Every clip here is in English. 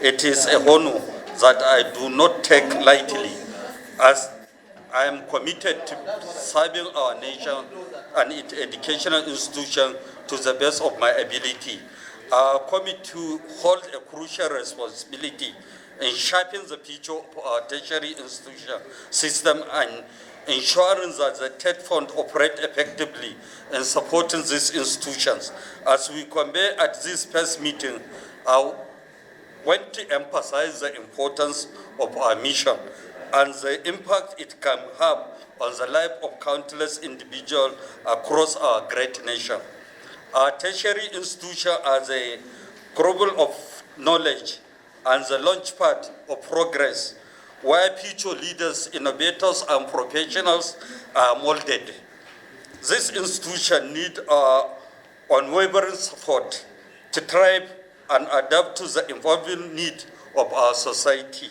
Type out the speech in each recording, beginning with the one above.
It is a honor that I do not take lightly, as I am committed to serving our nation and its educational institution to the best of my ability. Our committee holds a crucial responsibility in shaping the future of our tertiary institution system and ensuring that the TED Fund operates effectively in supporting these institutions. As we convey at this first meeting, I want to emphasize the importance of our mission and the impact it can have on the life of countless individuals across our great nation. Our tertiary institutions are the cradle of knowledge and the launchpad of progress, where future leaders, innovators, and professionals are molded. This institution needs our unwavering support to thrive and adapt to the evolving needs of our society.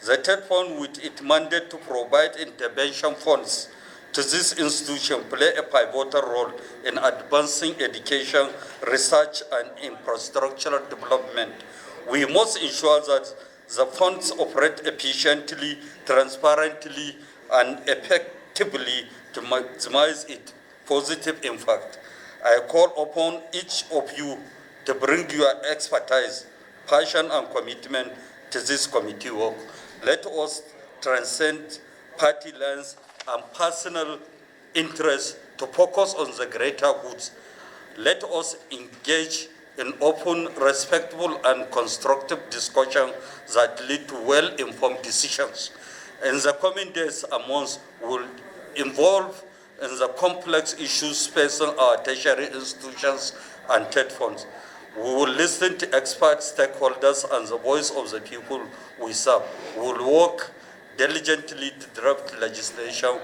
The TED Fund, with its mandate to provide intervention funds to this institution, play a pivotal role in advancing education, research, and infrastructural development. We must ensure that the funds operate efficiently, transparently, and effectively to maximize its positive impact. I call upon each of you to bring your expertise, passion, and commitment to this committee work. Let us transcend party lines and personal interests to focus on the greater goods. Let us engage in open, respectful, and constructive discussion that lead to well-informed decisions. In the coming days and months, will involve in the complex issues facing our tertiary institutions and TED funds. We will listen to experts, stakeholders, and the voice of the people we serve. We will work diligently to draft legislation,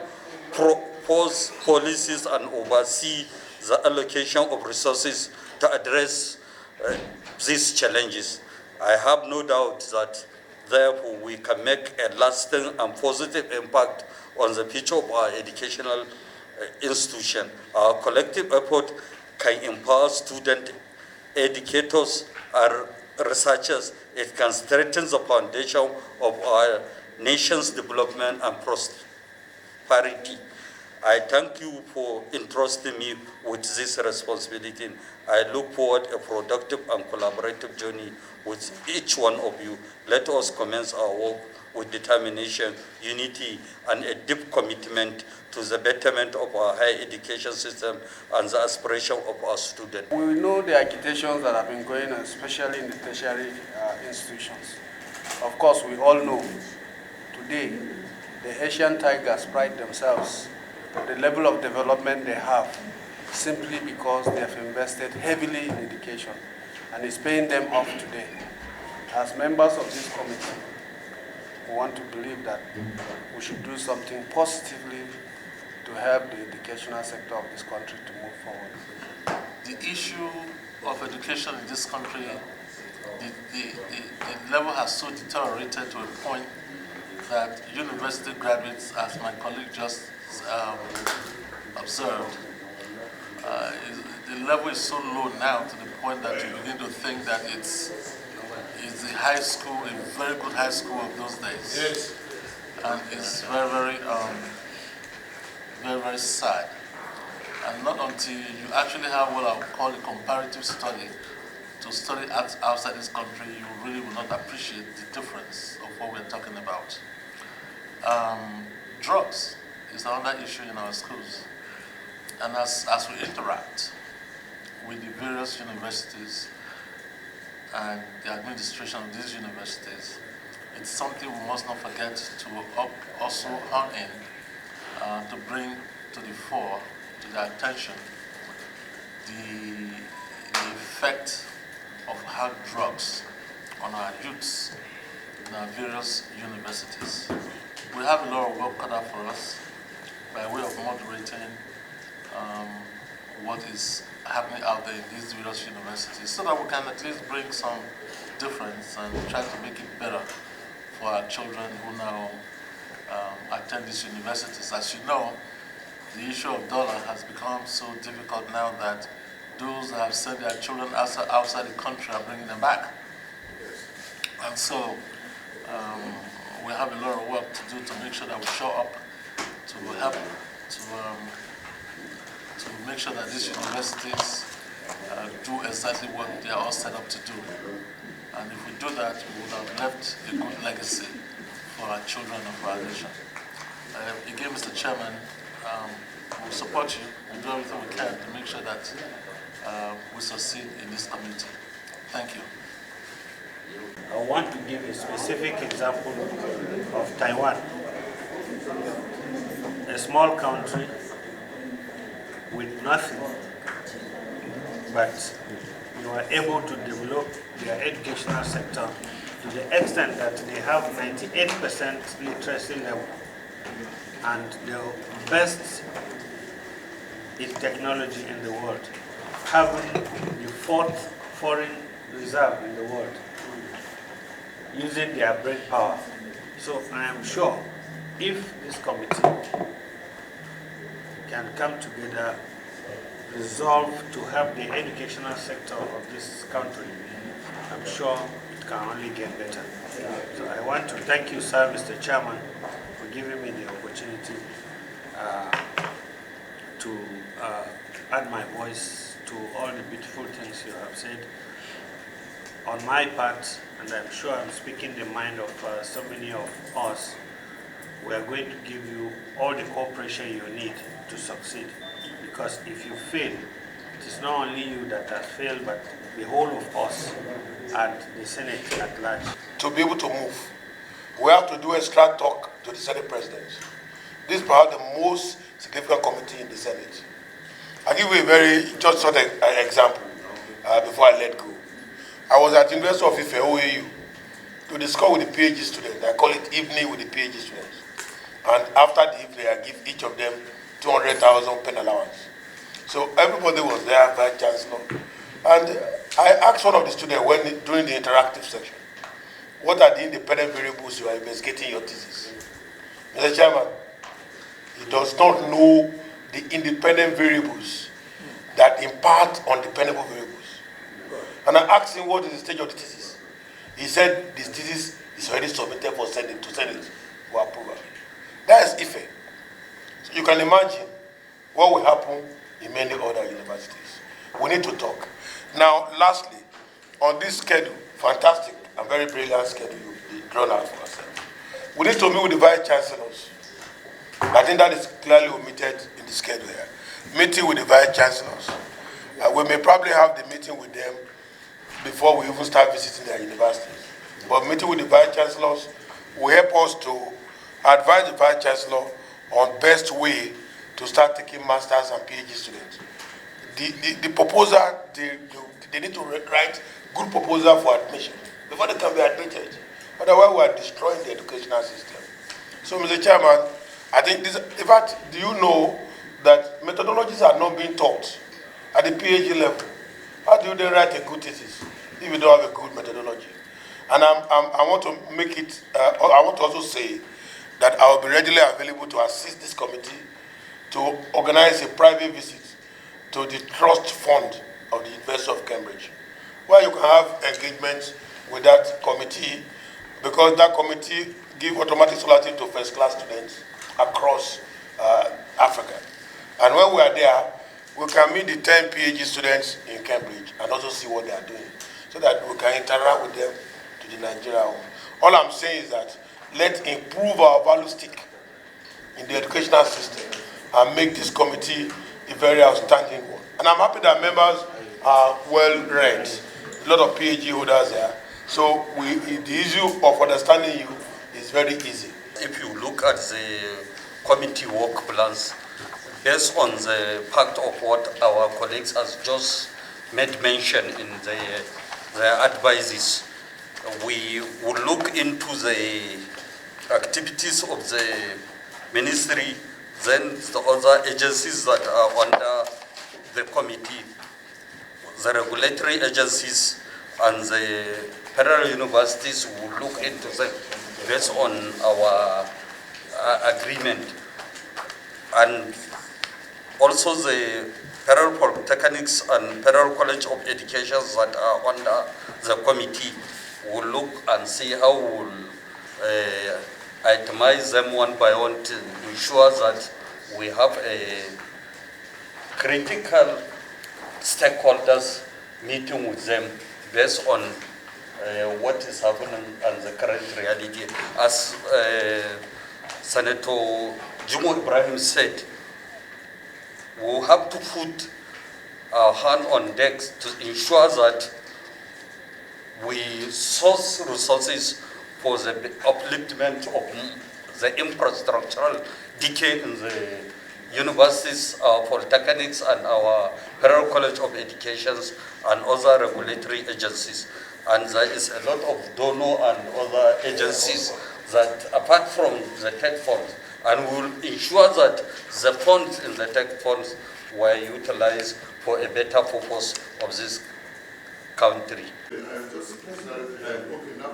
propose policies, and oversee the allocation of resources to address these challenges. I have no doubt that, therefore, we can make a lasting and positive impact on the future of our educational institution. Our collective effort can empower students, educators, and researchers. It can strengthen the foundation of our nation's development and prosperity. I thank you for entrusting me with this responsibility. I look forward to a productive and collaborative journey with each one of you. Let us commence our work with determination, unity, and a deep commitment to the betterment of our higher education system and the aspiration of our students. We know the agitations that have been going on, especially in the tertiary institutions. Of course, we all know today the Asian tigers pride themselves the level of development they have simply because they have invested heavily in education, and it's paying them off today. As members of this committee, we want to believe that we should do something positively to help the educational sector of this country to move forward. The issue of education in this country, the level has so deteriorated to a point that university graduates, as my colleague just observed, the level is so low now to the point that you begin to think that it's the high school, a very good high school of those days. Yes. And it's very, very sad. And not until you actually have what I would call a comparative study to study outside this country, you really will not appreciate the difference of what we're talking about. Drugs is another issue in our schools. And as we interact with the various universities and the administration of these universities, it's something we must not forget to also hone in, to bring to the fore, to their attention, the effect of hard drugs on our youths in our various universities. We have a lot of work cut out for us by way of moderating what is happening out there in these various universities, so that we can at least bring some difference and try to make it better for our children who now attend these universities. As you know, the issue of dollar has become so difficult now that those that have sent their children outside the country are bringing them back. And so we have a lot of work to do to make sure that we show up to help to make sure that these universities do exactly what they are all set up to do. And if we do that, we would have left a good legacy for our children and for our nation. Again, Mr. Chairman, we'll support you. We'll do everything we can to make sure that we succeed in this committee. Thank you. I want to give a specific example of Taiwan, a small country with nothing, but you are able to develop their educational sector to the extent that they have 98% literacy level and the best in technology in the world, having the 4th foreign reserve in the world, using their brain power. So I am sure if this committee can come together, resolve to help the educational sector of this country, I'm sure it can only get better. So I want to thank you, sir, Mr. Chairman, for giving me the opportunity to add my voice to all the beautiful things you have said. On my part, and I'm sure I'm speaking the mind of so many of us, we are going to give you all the cooperation you need to succeed. Because if you fail, it is not only you that has failed, but the whole of us and the Senate at large. To be able to move, we have to do extra talk to the Senate President. This is perhaps the most significant committee in the Senate. I'll give you a very just sort of example before I let go. I was at the University of Ife, OAU, to discuss with the PhD students. I call it evening with the PhD students. And after the evening, I give each of them 200,000 pen allowance. So everybody was there, Vice Chancellor. And I asked one of the students during the interactive section, what are the independent variables you are investigating your thesis? Mr. Chairman, he does not know the independent variables that impart on dependable variables. And I asked him what is the stage of the thesis. He said this thesis is already submitted for Senate to Senate for approval. That is Ife. So you can imagine what will happen in many other universities. We need to talk. Now, lastly, on this schedule, fantastic and very brilliant schedule you've drawn out for ourselves. We need to meet with the Vice Chancellors. I think that is clearly omitted in the schedule here. Meeting with the Vice Chancellors. We may probably have the meeting with them before we even start visiting their universities. But meeting with the Vice Chancellors will help us to advise the Vice Chancellor on best way to start taking masters and PhD students. The proposal, they need to write good proposal for admission before they can be admitted. Otherwise, we are destroying the educational system. So, Mr. Chairman, I think this, in fact, do you know that methodologies are not being taught at the PhD level? How do you then write a good thesis if you don't have a good methodology? And I want to make it, I want to also say that I will be readily available to assist this committee to organize a private visit to the trust fund of the University of Cambridge, where you can have engagement with that committee, because that committee gives automatic scholarship to first-class students across Africa. And when we are there, we can meet the 10 PhD students in Cambridge and also see what they are doing, so that we can interact with them to the Nigeria home. All I'm saying is that let's improve our value stick in the educational system and make this committee a very outstanding one. And I'm happy that members are well read. A lot of PhD holders there. So the issue of understanding you is very easy. If you look at the committee work plans, based on the fact of what our colleagues has just made mention in their advices, we will look into the activities of the ministry, then the other agencies that are under the committee, the regulatory agencies and the federal universities will look into them based on our agreement. And also the Federal Polytechnics and Federal College of Education that are under the committee we'll look and see how we'll itemize them one by one to ensure that we have a critical stakeholders meeting with them based on what is happening and the current reality. As Senator Jimo Ibrahim said, we have to put our hand on deck to ensure that we source resources for the upliftment of the infrastructural decay in the universities, our polytechnics, and our Federal College of Educations and other regulatory agencies. And there is a lot of donor and other agencies that, apart from the tech funds, and we will ensure that the funds in the tech funds were utilized for a better purpose of this country. I'm just okay, now